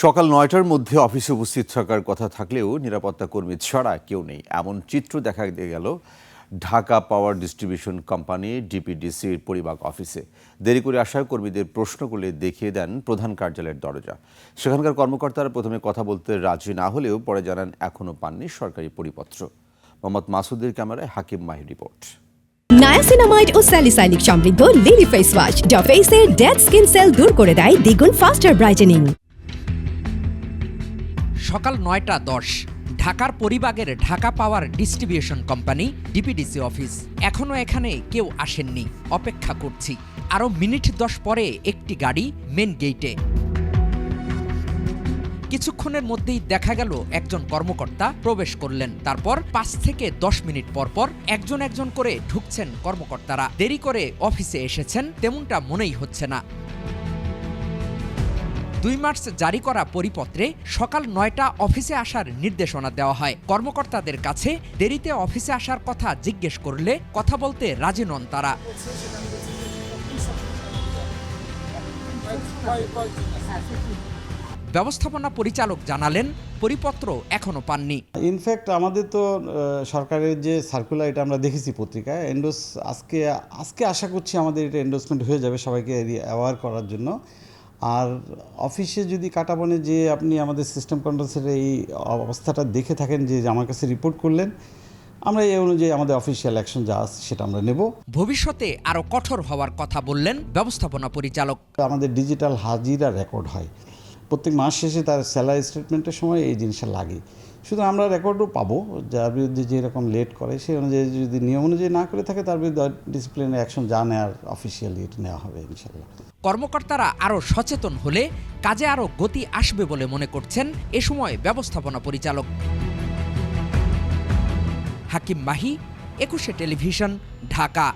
সকাল ৯টার মধ্যে অফিসে উপস্থিত থাকার কথা থাকলেও নিরাপত্তা কর্মী ছাড়া কেউ নেই, এমন চিত্র দেখা গেল Dhaka power distribution company ডিপিডিসির Paribagh অফিসে। দেরি করে আসায় কর্মীদের প্রশ্ন করলে দেখিয়ে দেন প্রধান কার্যালয়ের দরজা। সেখানকার কর্মকর্তারা প্রথমে কথা বলতে রাজি না হলেও পরে জানান এখনও পাননি সরকারি পরিপত্র। মোহাম্মদ মাসুদের ক্যামেরায় হাকিম মাহির রিপোর্ট। নায়াসিনামাইড ও স্যালিসাইলিক সমৃদ্ধ লিলি ফেস ওয়াশ যা ফেসের ডেড স্কিন সেল দূর করে দেয় দ্বিগুণ ফাস্টার ব্রাইটেনিং। সকাল ৯:১০ ঢাকার পরিবাগের Dhaka power distribution company DPDC office. এখনো এখানে কেউ আসেননি, অপেক্ষা করছি। আরও মিনিট ১০ পরে একটি গাড়ি মেন গেইটে। কিছুক্ষণের মধ্যেই দেখা গেল একজন কর্মকর্তা প্রবেশ করলেন। তারপর ৫ থেকে ১০ মিনিট পর একজন একজন করে ঢুকছেন কর্মকর্তারা। দেরি করে অফিসে এসেছেন তেমনটা মনেই হচ্ছে না। ২ মার্চ জারি করা পরিপত্রে সকাল ৯টা অফিসে আসার নির্দেশনা দেওয়া হয়। কর্মকর্তাদের কাছে দেরিতে অফিসে আসার কথা জিজ্ঞেস করলে কথা বলতে রাজি নন তারা। ব্যবস্থাপনা পরিচালক জানালেন, পরিপত্র এখনো পাননি। ইনফ্যাক্ট আমাদের তো সরকারের যে সার্কুলার, এটা আমরা দেখেছি পত্রিকায়। আজকে আশা করছি আমাদের এটা এন্ডোর্সমেন্ট হয়ে যাবে সবাইকে অ্যাওয়ার করার জন্য। আর অফিসে যদি কাটাবনে যে আপনি আমাদের সিস্টেম কন্ট্রোলসের এই অবস্থাটা দেখে থাকেন যে আমার কাছে রিপোর্ট করলেন, আমরা এই অনুযায়ী আমাদের অফিসিয়াল অ্যাকশন যা আছে সেটা আমরা নেব। ভবিষ্যতে আরও কঠোর হওয়ার কথা বললেন ব্যবস্থাপনা পরিচালক। আমাদের ডিজিটাল হাজিরা রেকর্ড হয় প্রত্যেক মাস শেষে, তার স্যালারি স্টেটমেন্টের সময় এই জিনিসটা লাগে। শুধু আমরা রেকর্ডও পাবো, যার বিরুদ্ধে যেরকম লেট করে সেই অনুযায়ী যদি নিয়ম অনুযায়ী না করে থাকে তার বিরুদ্ধে ডিসিপ্লিনারি অ্যাকশন যা নেওয়ার অফিসিয়ালি এটা নেওয়া হবে ইনশাল্লাহ। কর্মকর্তারা আরও সচেতন হলে কাজে আরও গতি আসবে বলে মনে করছেন এ সময় ব্যবস্থাপনা পরিচালক। হাকিম মাহি, ২১ টেলিভিশন, ঢাকা।